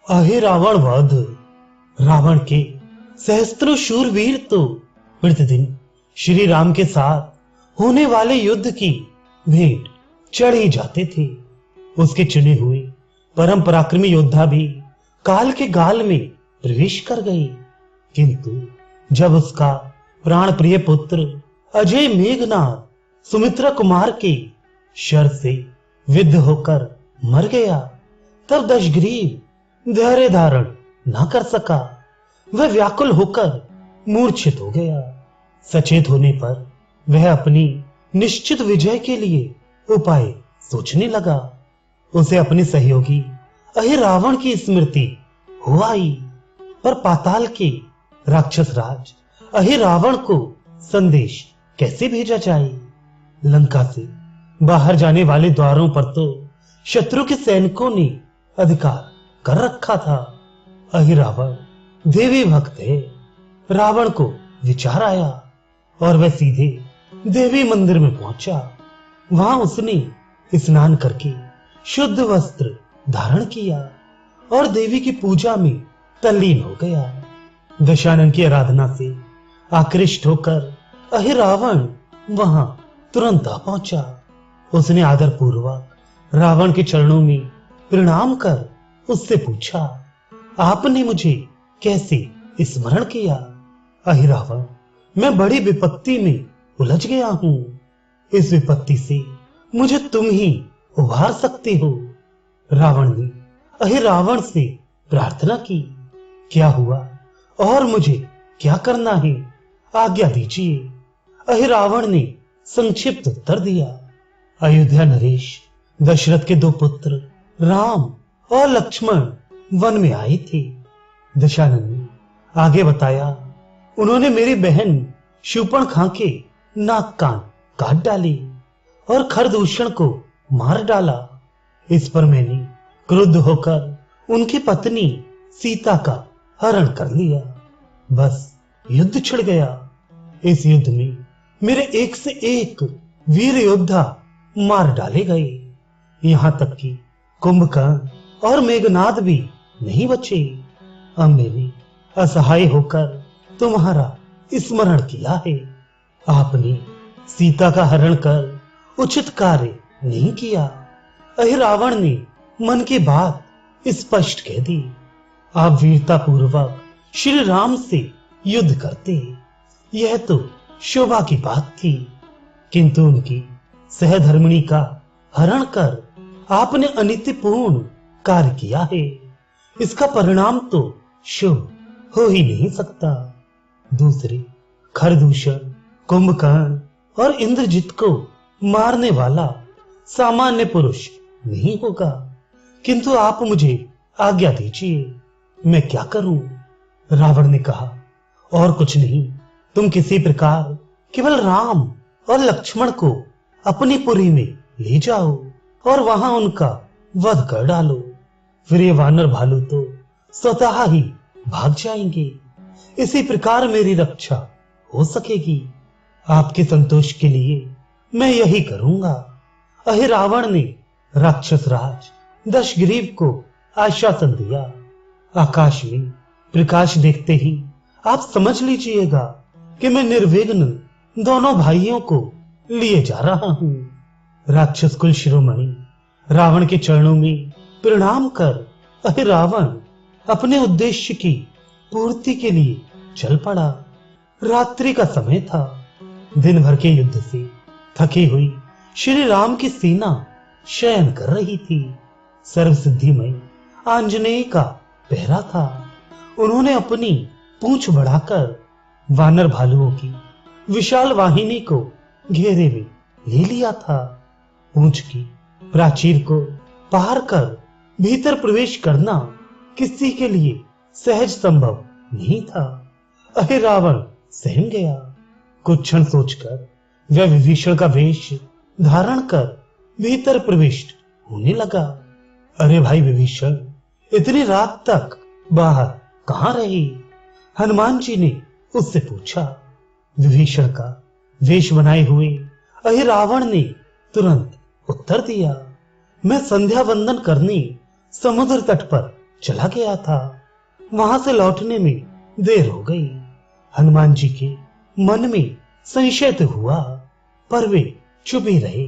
आहे रावण वध। रावण के सहस्त्रों शूरवीर तो प्रतिदिन श्री राम के साथ होने वाले युद्ध की भेंट चढ़ ही जाते थे। उसके चुने हुए परम पराक्रमी योद्धा भी काल के गाल में प्रवेश कर गए, किंतु जब उसका प्राण प्रिय पुत्र अजय मेघनाद सुमित्रा कुमार के शर से विद्ध होकर मर गया, तब दशग्रीव धैर्य धारण न कर सका। वह व्याकुल होकर मूर्छित हो गया। सचेत होने पर वह अपनी निश्चित विजय के लिए उपाय सोचने लगा। उसे अपने सहयोगी अहिरावण की स्मृति हो आई, पर पाताल के राक्षस राज अहिरावण को संदेश कैसे भेजा जाए। लंका से बाहर जाने वाले द्वारों पर तो शत्रु के सैनिकों ने अधिकार कर रखा था। अहिरावण देवी भक्त है। रावण को विचार आया और वह सीधे देवी मंदिर में पहुंचा। वहां उसने स्नान करके शुद्ध वस्त्र धारण किया और देवी की पूजा में तल्लीन हो गया। दशानन की आराधना से आकृष्ट होकर अहिरावण वहां तुरंत आ पहुंचा। उसने आदर पूर्वक रावण के चरणों में प्रणाम कर उससे पूछा, आपने मुझे कैसे स्मरण किया? अहिरावण, मैं बड़ी विपत्ति में उलझ गया हूं। इस विपत्ति से मुझे तुम ही उबार सकते हो। रावण ने अहिरावण से प्रार्थना की, क्या हुआ और मुझे क्या करना है, आज्ञा दीजिए। अहिरावण ने संक्षिप्त उत्तर दिया, अयोध्या नरेश दशरथ के दो पुत्र राम और लक्ष्मण वन में आए थे। दशानन ने आगे बताया, उन्होंने मेरी बहन शूर्पणखा के नाक कान काट डाले और खरदूषण को मार डाला। इस पर मैंने क्रुद्ध होकर उनकी पत्नी सीता का हरण कर लिया। बस युद्ध छिड़ गया। इस युद्ध में मेरे एक से एक वीर योद्धा मार डाले गए, यहां तक कि कुंभकर्ण और मेघनाद भी नहीं बचे। अब मैंने असहाय होकर तुम्हारा स्मरण किया है। आपने सीता का हरण कर उचित कार्य नहीं किया। अहिरावण ने मन की बात स्पष्ट कह दी। आप वीरता पूर्वक श्री राम से युद्ध करते, यह तो शोभा की बात थी, किंतु उनकी सहधर्मिणी का हरण कर आपने अनीतिपूर्ण कार्य किया है। इसका परिणाम तो शुभ हो ही नहीं सकता। दूसरे खरदूषण, कुंभकर्ण और इंद्रजित को मारने वाला सामान्य पुरुष नहीं होगा, किंतु आप मुझे आज्ञा दीजिए, मैं क्या करूं? रावण ने कहा, और कुछ नहीं, तुम किसी प्रकार केवल राम और लक्ष्मण को अपनी पुरी में ले जाओ और वहां उनका वध कर डालो। फिर ये वानर भालू तो स्वतः ही भाग जाएंगे। इसी प्रकार मेरी रक्षा हो सकेगी। आपके संतोष के लिए मैं यही करूंगा। अहिरावण ने राक्षस राज दशग्रीव को आश्वासन दिया। आकाश में प्रकाश देखते ही आप समझ लीजिएगा कि मैं निर्विघ्न दोनों भाइयों को लिए जा रहा हूं। राक्षस कुल शिरोमणि रावण के चरणों में प्रणाम कर अहिरावण अपने उद्देश्य की पूर्ति के लिए चल पड़ा। रात्रि का समय था। दिन भर के युद्ध से थकी हुई श्री राम की सेना शयन कर रही थी। सर्वसिद्धिमय आंजनेय का पहरा था। उन्होंने अपनी पूंछ बढ़ाकर वानर भालुओं की विशाल वाहिनी को घेरे में ले लिया था। पूंछ की प्राचीर को पार कर भीतर प्रवेश करना किसी के लिए सहज संभव नहीं था। अहिरावण सहम गया। कुछ क्षण सोचकर वह विभीषण का वेश धारण कर भीतर प्रविष्ट होने लगा। अरे भाई विभीषण, इतनी रात तक बाहर कहां रही? हनुमान जी ने उससे पूछा। विभीषण का वेश बनाए हुए अहिरावण ने तुरंत उत्तर दिया, मैं संध्या वंदन करने समुद्र तट पर चला गया था। वहां से लौटने में देर हो गई। हनुमान जी के मन में संशय तो हुआ, पर वे चुप ही रहे।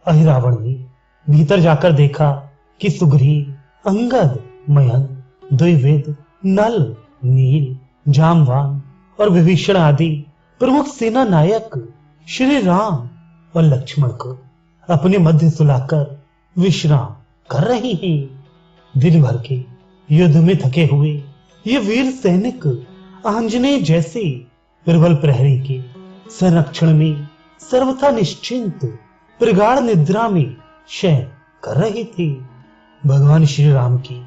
अहिरावण ने भीतर जाकर देखा कि सुग्रीव, अंगद, मयंक, द्विविद, नल, नील, जामवान और विभीषण आदि प्रमुख सेना नायक श्री राम और लक्ष्मण को अपने मध्य सुलाकर विश्राम कर रहे हैं। दिन भर के युद्ध में थके हुए ये वीर सैनिक आंजनेय जैसे प्रबल प्रहरी के संरक्षण में सर्वथा निश्चिंत प्रगाढ़ निद्रा में शयन कर रहे थे। भगवान श्री राम की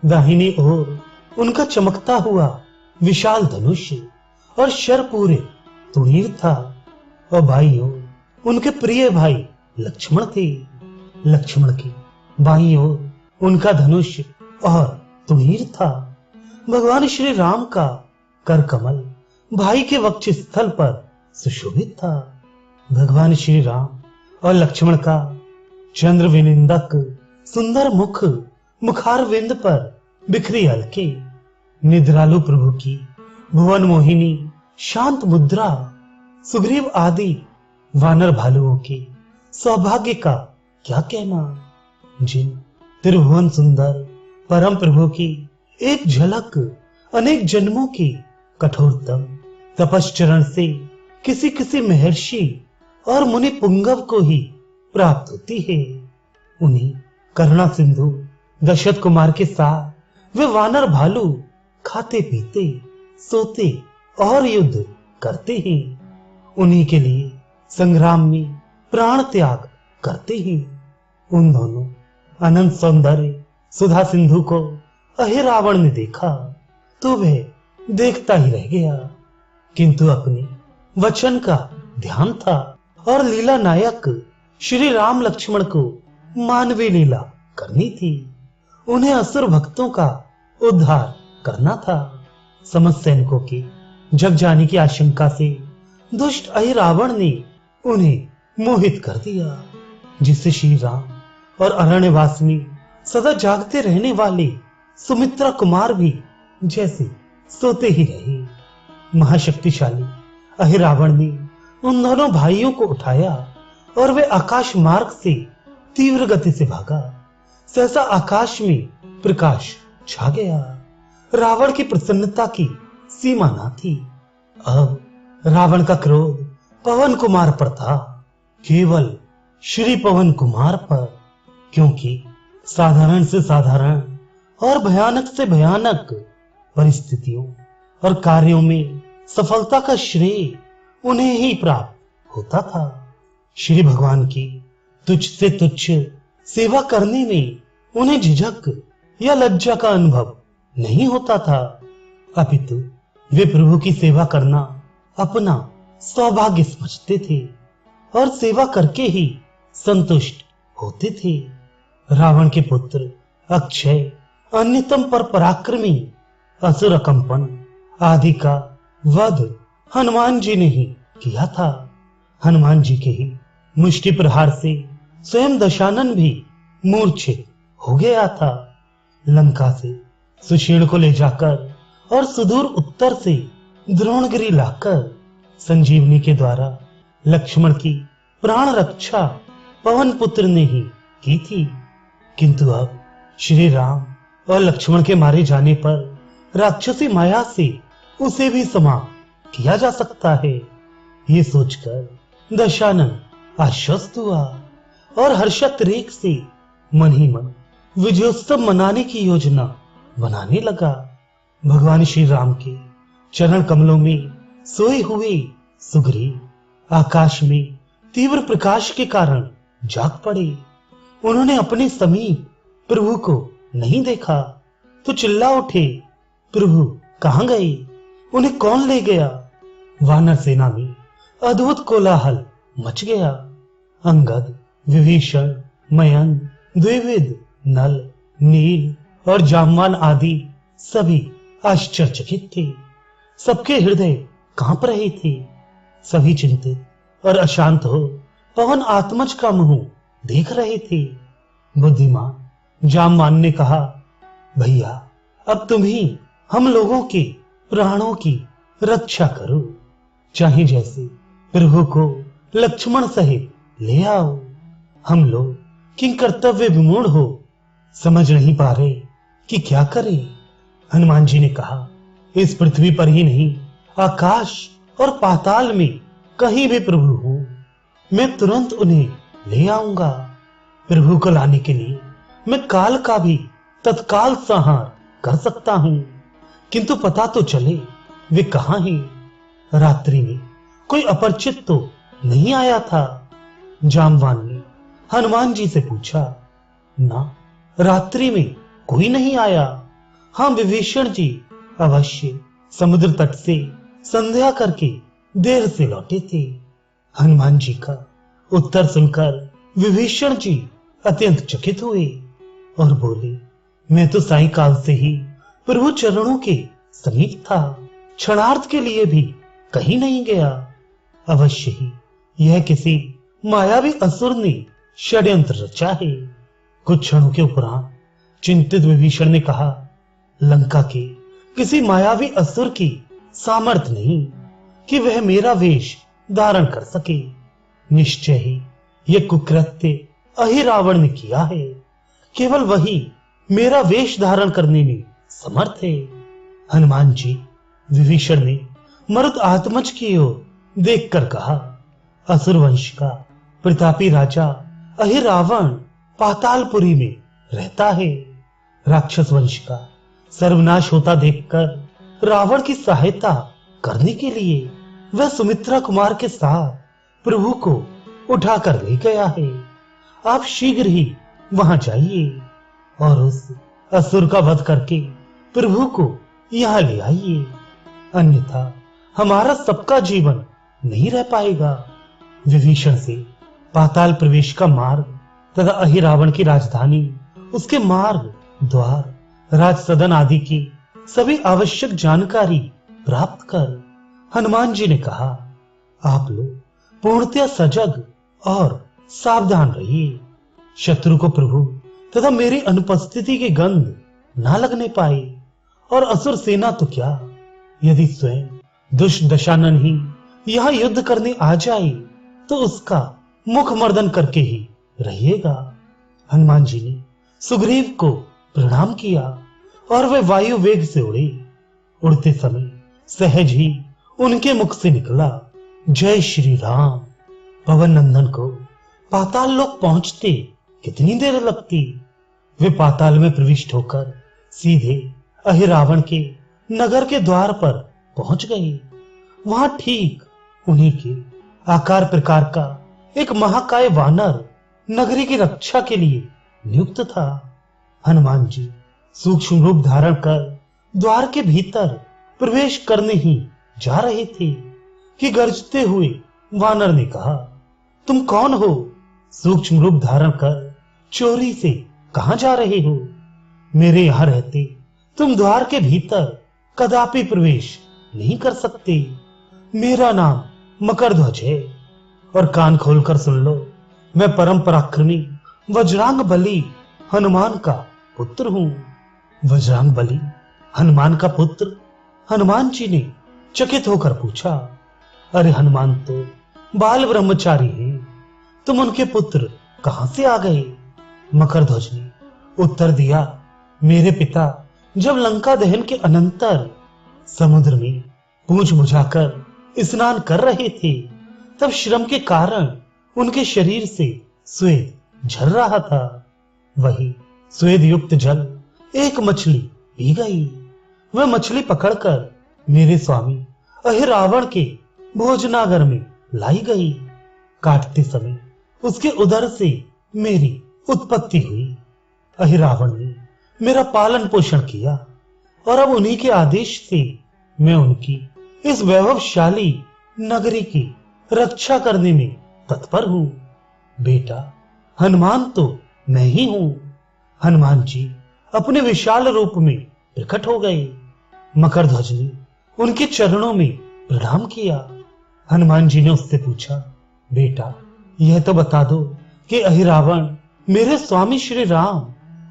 दाहिनी ओर उनका चमकता हुआ विशाल धनुष और शर पूरे तुणीर था, और बाईं ओर उनके प्रिय भाई लक्ष्मण थे। लक्ष्मण की बाईं ओर उनका धनुष और तुणीर था। भगवान श्री राम का कर कमल भाई के वक्ष स्थल पर सुशोभित था। भगवान श्री राम और लक्ष्मण का चंद्र विनिंदक सुंदर मुख मुखारविंद पर बिखरी हल्के निद्रालु प्रभु की भुवन मोहिनी शांत मुद्रा, सुग्रीव आदि वानर भालुओं के सौभाग्य का क्या कहना, जिन त्रिभुवन सुंदर परम प्रभु की एक झलक अनेक जन्मों की कठोरतम तपश्चरण से किसी किसी महर्षि और मुनि पुंगव को ही प्राप्त होती है। उन्हीं करुणा सिंधु दशरथ कुमार के साथ वे वानर भालू खाते पीते सोते और युद्ध करते हैं। उन्हीं के लिए संग्राम में प्राण त्याग करते हैं। उन दोनों अनंत सौंदर्य सुधा सिंधु को अहिरावण ने देखा तो वह देखता ही रह गया, किंतु अपने वचन का ध्यान था और लीला नायक श्री राम लक्ष्मण को मानवीय लीला करनी थी। उन्हें असुर भक्तों का उद्धार करना था। समस्त सैनिकों के जग जाने की आशंका से दुष्ट अहिरावण ने उन्हें मोहित कर दिया, जिससे श्री राम और अरण्यवास में सदा जागते रहने वाले सुमित्रा कुमार भी जैसे सोते ही रहे। महाशक्तिशाली अहिरावण ने उन दोनों भाइयों को उठाया और वे आकाश मार्ग से तीव्र गति से भागा। सहसा आकाश में प्रकाश छा गया। रावण की प्रसन्नता की सीमा न थी। अब रावण का क्रोध पवन कुमार पर था, केवल श्री पवन कुमार पर, क्योंकि साधारण से साधारण और भयानक से भयानक परिस्थितियों और कार्यों में सफलता का श्रेय उन्हें ही प्राप्त होता था। श्री भगवान की तुच्छ से तुच्छ सेवा करने में उन्हें झिझक या लज्जा का अनुभव नहीं होता था, अपितु वे प्रभु की सेवा करना अपना सौभाग्य समझते थे और सेवा करके ही संतुष्ट होते थे। रावण के पुत्र अक्षय, अन्यतम पर पराक्रमी असुर कंपन आदि का वध हनुमान जी ने ही किया था। हनुमान जी के ही मुष्टि प्रहार से स्वयं दशानन भी मूर्छित हो गया था। लंका से सुशील को ले जाकर और सुदूर उत्तर से द्रोणगिरी लाकर संजीवनी के द्वारा लक्ष्मण की प्राण रक्षा पवन पुत्र ने ही की थी, किंतु अब श्री राम और लक्ष्मण के मारे जाने पर राक्षसी माया से उसे भी समाप्त किया जा सकता है। ये सोचकर दशानन आश्वस्त हुआ और हर्षातिरेक से मन ही मन विजयोत्सव मनाने की योजना बनाने लगा। भगवान श्री राम के चरण कमलों में सोए हुए सुग्रीव आकाश में तीव्र प्रकाश के कारण जाग पड़े। उन्होंने अपने समीप प्रभु को नहीं देखा तो चिल्ला उठे, प्रभु कहां गए? उन्हें कौन ले गया? वानर सेना में अद्भुत कोलाहल मच गया। अंगद, विभीषण, मयंक, द्विविद, नल, नील और जामवान आदि सभी आश्चर्यचकित थे। सबके हृदय कांप रहे थे। सभी चिंतित और अशांत हो पवन आत्मज का मुंह देख रहे थे। बुद्धिमान जामवान ने कहा, भैया अब तुम ही हम लोगों के प्राणों की रक्षा करो, चाहे जैसे प्रभु को लक्ष्मण सहित ले आओ। हम लोग किंग कर्तव्य विमूढ़ हो समझ नहीं पा रहे कि क्या करें। हनुमान जी ने कहा, इस पृथ्वी पर ही नहीं, आकाश और पाताल में कहीं भी प्रभु हो, मैं तुरंत उन्हें ले आऊंगा। प्रभु को लाने के लिए मैं काल का भी तत्काल संहार कर सकता हूं, किंतु पता तो चले वे कहां हैं। रात्रि में कोई अपरिचित तो नहीं आया था। जामवान ने हनुमान जी से पूछा, ना, रात्रि में कोई नहीं आया। हाँ, विभीषण जी अवश्य समुद्र तट से संध्या करके देर से लौटे थे। हनुमान जी का उत्तर सुनकर विभीषण जी अत्यंत चकित हुए और बोले, मैं तो सायंकाल से ही प्रभु चरणों के समीप था, क्षणार्थ के लिए भी कहीं नहीं गया। अवश्य ही यह किसी मायावी असुर ने षड्यंत्र रचा है। कुछ क्षणों के उपरांत चिंतित विभीषण ने कहा, लंका के किसी मायावी असुर की सामर्थ्य नहीं कि वह मेरा वेश धारण कर सके। निश्चय ही यह कुकृत्य अहिरावण ने किया है। केवल वही मेरा वेश धारण करने में समर्थ है। हनुमान जी विभीषण ने मरुत आत्मज की ओर देखकर कहा, असुर वंश का प्रतापी राजा अहिरावण पातालपुरी में रहता है। राक्षस वंश का सर्वनाश होता देखकर रावण की सहायता करने के लिए वह सुमित्रा कुमार के साथ प्रभु को उठाकर ले गया है। आप शीघ्र ही वहां जाइए और उस असुर का वध करके प्रभु को यहां ले आइए, अन्यथा हमारा सबका जीवन नहीं रह पाएगा। विभीषण से पाताल प्रवेश का मार्ग तथा अहिरावण की राजधानी, उसके मार्ग, द्वार, राज सदन आदि की सभी आवश्यक जानकारी प्राप्त कर हनुमान जी ने कहा, आप लोग पूर्णतया सजग और सावधान रहिए। शत्रु को प्रभु तथा मेरी अनुपस्थिति की गंध ना लगने पाए। और असुर सेना तो क्या, यदि स्वयं दुष्ट दशानन ही यहां युद्ध करने आ जाए तो उसका मुख मर्दन करके ही रहिएगा। हनुमान जी ने सुग्रीव को प्रणाम किया और वे वायु वेग से उड़े। उड़ते समय सहज ही उनके मुख से निकला, जय श्री राम। पवन नंदन को पाताल लोक पहुंचते कितनी देर लगती। वे पाताल में प्रविष्ट होकर सीधे अहिरावण के नगर के द्वार पर पहुंच गए। वहां ठीक उन्हीं के आकार प्रकार का एक महाकाय वानर नगरी की रक्षा के लिए नियुक्त था। हनुमान जी सूक्ष्म रूप धारण कर द्वार के भीतर प्रवेश करने ही जा रहे थे कि गरजते हुए वानर ने कहा, तुम कौन हो? सूक्ष्म रूप धारण कर चोरी से कहां जा रहे हो? मेरे यहां रहते तुम द्वार के भीतर कदापि प्रवेश नहीं कर सकते। मेरा नाम मकरध्वज है और कान खोलकर सुन लो, मैं परम पराक्रमी वज्रांग बली हनुमान का पुत्र हूं। वज्रांग बली हनुमान का पुत्र? हनुमान जी ने चकित होकर पूछा, अरे हनुमान तो बाल ब्रह्मचारी हैं, तुम उनके पुत्र कहां से आ गए? मकरध्वज ने उत्तर दिया, मेरे पिता जब लंका दहन के अनंतर समुद्र में पूंछ बुझाकर स्नान कर रहे थे तब श्रम के कारण उनके शरीर से स्वेद झर रहा था। वही स्वेद युक्त जल एक मछली पी गई। वह मछली पकड़कर मेरे स्वामी अहिरावण के भोजनागर में लाई गई। काटते समय उसके उदर से मेरी उत्पत्ति हुई। अहिरावण ने मेरा पालन पोषण किया और अब उन्हीं के आदेश से मैं उनकी इस वैभवशाली नगरी की रक्षा करने में तत्पर हूं। बेटा हनुमान तो मैं ही हूं। हनुमान जी अपने विशाल रूप में प्रकट हो गए। मकरध्वज ने उनके चरणों में प्रणाम किया। हनुमान जी ने उससे पूछा, बेटा यह तो बता दो कि अहिरावण मेरे स्वामी श्री राम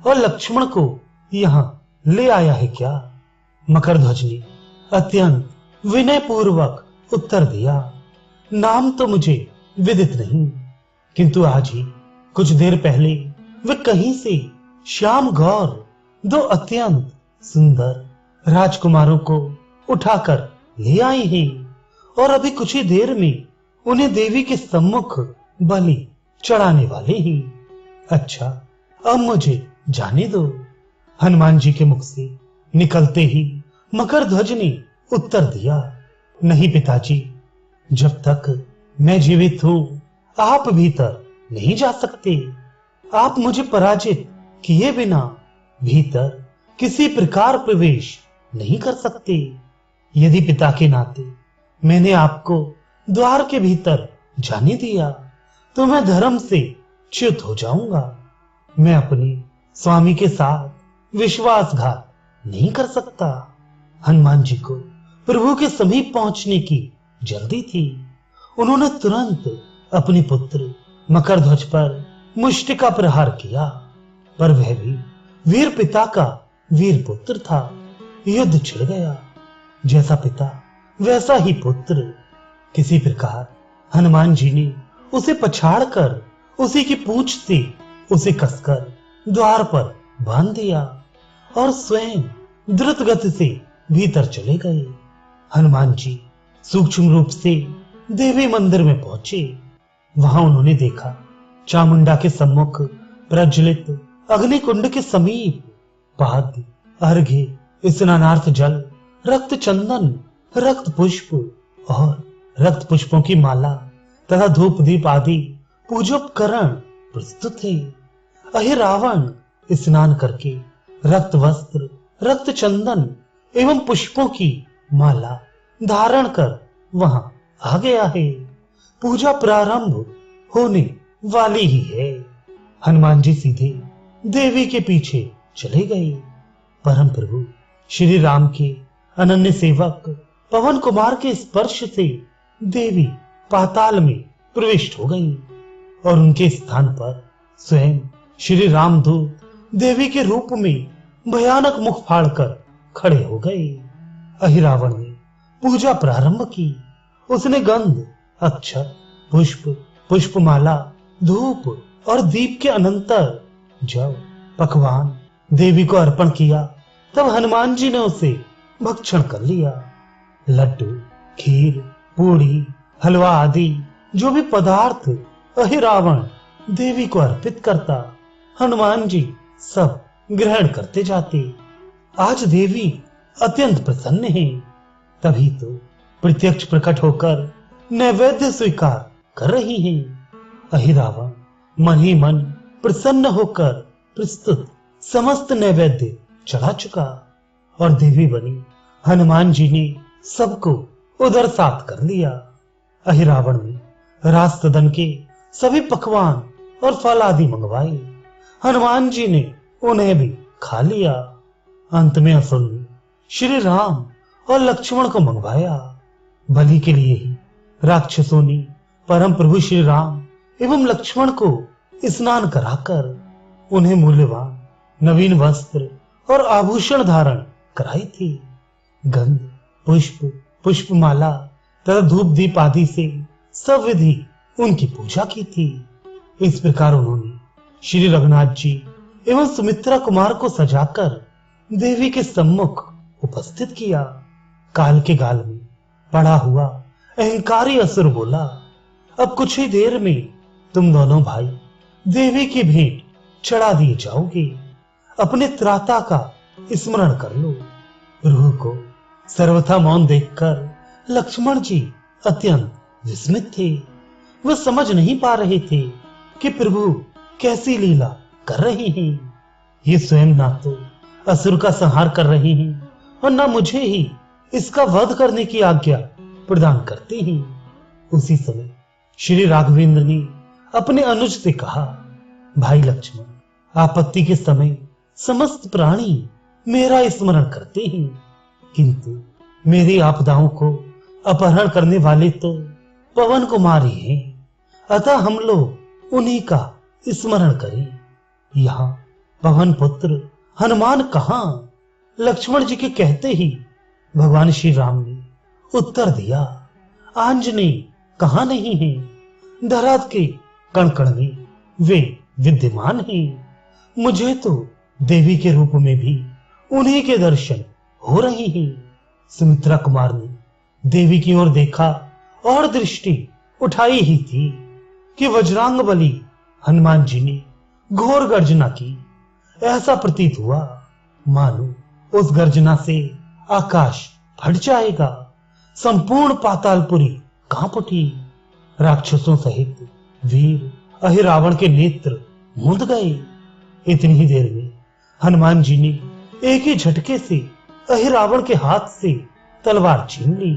और लक्ष्मण को यहाँ ले आया है क्या? मकरध्वज ने अत्यंत विनय पूर्वक उत्तर दिया, नाम तो मुझे विदित नहीं, किंतु आज ही कुछ देर पहले वे कहीं से श्याम गौर दो अत्यंत सुंदर राजकुमारों को उठाकर ले आई हैं और अभी कुछ ही देर में उन्हें देवी के सम्मुख बलि चढ़ाने वाले हैं। अच्छा, अब मुझे जाने दो। हनुमान जी के मुख से निकलते ही मकरध्वज ने उत्तर दिया, नहीं पिताजी, जब तक मैं जीवित हूं आप भीतर नहीं जा सकते। आप मुझे पराजित किए बिना भीतर किसी प्रकार प्रवेश नहीं कर सकते। यदि पिता के नाते मैंने आपको द्वार के भीतर जाने दिया तो मैं धर्म से च्युत हो जाऊंगा। मैं अपने स्वामी के साथ विश्वासघात नहीं कर सकता। हनुमान जी को प्रभु के समीप पहुंचने की जल्दी थी। उन्होंने तुरंत अपने पुत्र मकरध्वज पर मुष्टिका प्रहार किया, पर वह भी वीर पिता का वीर पुत्र था। युद्ध छिड़ गया। जैसा पिता वैसा ही पुत्र। किसी प्रकार हनुमान जी ने उसे पछाड़कर उसी की पूंछ से उसे कसकर द्वार पर बांध दिया और स्वयं द्रुत गति से भीतर चले गए। हनुमान जी सूक्ष्म रूप से देवी मंदिर में पहुंचे। वहां उन्होंने देखा चामुंडा के सम्मुख प्रज्वलित अग्निकुंड के समीप पाद्य, अर्घ्य, स्नानार्थ जल, रक्त चंदन, रक्त पुष्प और रक्त पुष्पों की माला तथा धूप दीप आदि पूजोपकरण प्रस्तुत थे। अहि रावण स्नान करके रक्त वस्त्र, रक्त चंदन एवं पुष्पों की माला धारण कर वहां आ गया है। पूजा प्रारंभ होने वाली ही है। हनुमान जी सीधे देवी के पीछे चले गए। परम प्रभु श्री राम के अनन्य सेवक पवन कुमार के स्पर्श से देवी पाताल में प्रविष्ट हो गई और उनके स्थान पर स्वयं श्री रामदूत देवी के रूप में भयानक मुख फाड़कर खड़े हो गए। अहिरावण ने पूजा प्रारंभ की। उसने गंध, अक्षर, पुष्प, पुष्पमाला, धूप और दीप के अनंतर जब पकवान देवी को अर्पण किया तब हनुमान जी ने उसे भक्षण कर लिया। लड्डू, खीर, पूड़ी, हलवा आदि जो भी पदार्थ अहिरावण देवी को अर्पित करता, हनुमान जी सब ग्रहण करते जाते। आज देवी अत्यंत प्रसन्न है, तभी तो प्रत्यक्ष प्रकट होकर नैवेद्य स्वीकार कर रही हैं। अहिरावण मन ही मन प्रसन्न होकर प्रस्तुत समस्त नैवेद्य चढ़ा चुका और देवी बनी हनुमान जी ने सबको उधर साथ कर लिया। अहिरावण ने रास सदन के सभी पकवान और फल आदि मंगवाए। हनुमान जी ने उन्हें भी खा लिया। अंत में असुर ने श्री राम और लक्ष्मण को मंगवाया। बलि के लिए ही राक्षसों ने परम प्रभु श्री राम एवं लक्ष्मण को स्नान कराकर उन्हें मूल्यवान नवीन वस्त्र और आभूषण धारण कराई थी। गंध, पुष्प, पुष्पमाला तथा धूप दीप आदि से सब विधि उनकी पूजा की थी। इस प्रकार उन्होंने श्री रघुनाथ जी एवं सुमित्रा कुमार को सजाकर देवी के सम्मुख उपस्थित किया। काल के गाल में पड़ा हुआ अहंकारी असुर बोला, अब कुछ ही देर में तुम दोनों भाई देवी की भेंट चढ़ा दिए जाओगे। अपने त्राता का स्मरण कर लो। रूह को सर्वथा मौन देखकर लक्ष्मण जी अत्यंत विस्मित थे। वह समझ नहीं पा रहे थे कि प्रभु कैसी लीला कर रहे हैं। ये स्वयं ना तो असुर का संहार कर रहे हैं और न मुझे ही इसका वध करने की आज्ञा प्रदान करते हैं। उसी समय श्री राघवेंद्र ने अपने अनुज से कहा, भाई लक्ष्मण, आपत्ति के समय समस्त प्राणी मेरा स्मरण करते हैं, किंतु मेरी आपदाओं को अपहरण करने वाले तो पवन कुमार ही हैं। अतः हम लोग उन्हीं का स्मरण करें। यहाँ पवन पुत्र हनुमान कहाँ? लक्ष्मण जी के कहते ही भगवान श्री राम ने उत्तर दिया, आंजनेय कहां नहीं है, धरात के कण कण में वे विद्यमान हैं। मुझे तो देवी के रूप में भी उन्हीं के दर्शन हो रहे हैं। सुमित्रा कुमार ने देवी की ओर देखा और दृष्टि उठाई ही थी कि वज्रांग बली हनुमान जी ने घोर गर्जना की। ऐसा प्रतीत हुआ मानो उस गर्जना से आकाश फट जाएगा। संपूर्ण पातालपुरी कांप उठी। राक्षसों सहित वीर अहिरावण के नेत्र मूंद गए। इतनी ही देर में हनुमान जी ने एक ही झटके से अहिरावण के हाथ से तलवार छीन ली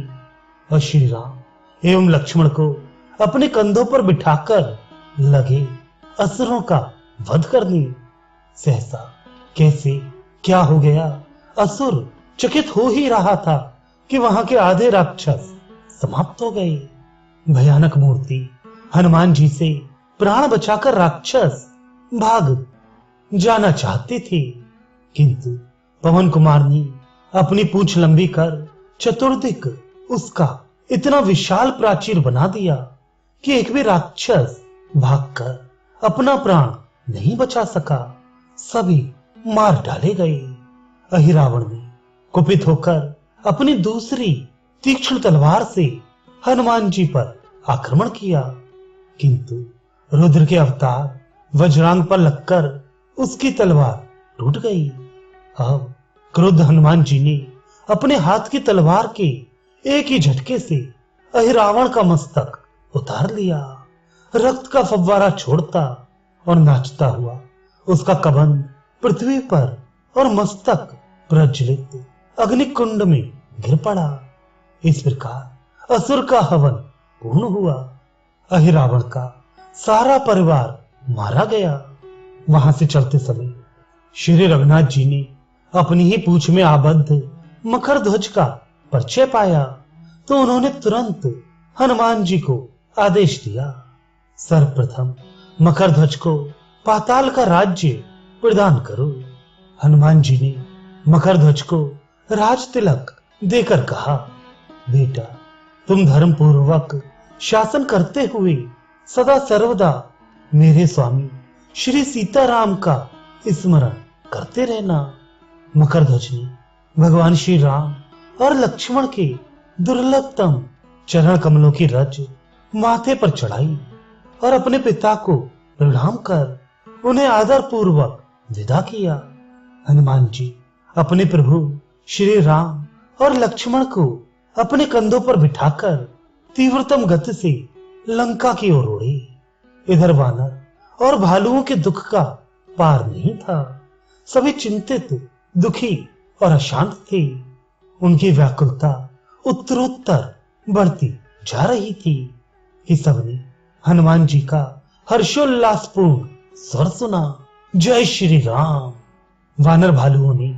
और श्री राम एवं लक्ष्मण को अपने कंधों पर बिठाकर लगे असुरों का वध करने। सहसा कैसे क्या हो गया, असुर चकित हो ही रहा था कि वहां के आधे राक्षस समाप्त हो गए। भयानक मूर्ति हनुमान जी से प्राण बचाकर राक्षस भाग जाना चाहते थे, किंतु पवन कुमार ने अपनी पूंछ लंबी कर चतुर्दिक उसका इतना विशाल प्राचीर बना दिया कि एक भी राक्षस भागकर अपना प्राण नहीं बचा सका। सभी मार डाले गए। अहिरावण ने कुपित होकर अपनी दूसरी तीक्ष्ण तलवार से हनुमान जी पर आक्रमण किया, किंतु रुद्र के अवतार वज्रांग पर लगकर उसकी तलवार टूट गई। अब क्रुद्ध हनुमान जी ने अपने हाथ की तलवार के एक ही झटके से अहिरावण का मस्तक उतार लिया। रक्त का फव्वारा छोड़ता और नाचता हुआ उसका कबंध पृथ्वी पर और मस्तक प्रज्वलित अग्निकुंड में गिर पड़ा। इस प्रकार असुर का हवन पूर्ण हुआ। अहिरावण का सारा परिवार मारा गया। वहां से चलते समय श्री रघुनाथ जी ने अपनी ही पूंछ में आबद्ध मकर ध्वज का परिचय पाया तो उन्होंने तुरंत हनुमान जी को आदेश दिया, सर्वप्रथम मकर ध्वज को पाताल का राज्य प्रदान करो। हनुमान जी ने मकर ध्वज को राज तिलक देकर कहा, बेटा तुम धर्म पूर्वक शासन करते हुए सदा सर्वदा मेरे स्वामी श्री सीताराम का स्मरण करते रहना। मकर ध्वज ने भगवान श्री राम और लक्ष्मण के दुर्लभतम चरण कमलों की रज माथे पर चढ़ाई और अपने पिता को प्रणाम कर उन्हें आदर पूर्वक विदा किया। हनुमान जी अपने प्रभु श्री राम और लक्ष्मण को अपने कंधों पर बिठाकर तीव्रतम गति से लंका की ओर उड़े। इधर वानर और भालुओं के दुख का पार नहीं था। सभी चिंतित, दुखी और अशांत थे। उनकी व्याकुलता उत्तरोत्तर बढ़ती जा रही थी कि सबने हनुमान जी का हर्षोल्लासपूर्ण स्वर सुना, जय श्री राम। वानर भालुओं ने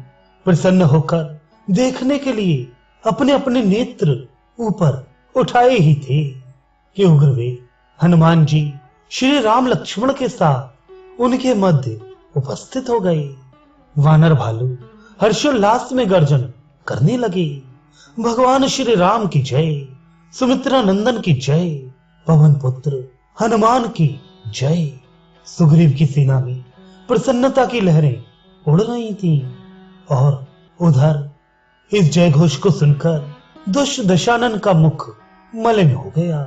प्रसन्न होकर देखने के लिए अपने अपने नेत्र ऊपर उठाए ही थे कि उग्रवीर हनुमान जी श्री राम लक्ष्मण के साथ उनके मध्य उपस्थित हो गए। वानर भालू हर्षोल्लास में गर्जन करने लगे, भगवान श्री राम की जय, सुमित्रा नंदन की जय, पवन पुत्र हनुमान की जय। सुग्रीव की सेना में प्रसन्नता की लहरें उड़ रही थीं और उधर इस जय घोष को सुनकर दुष्ट दशानन का मुख मलिन हो गया।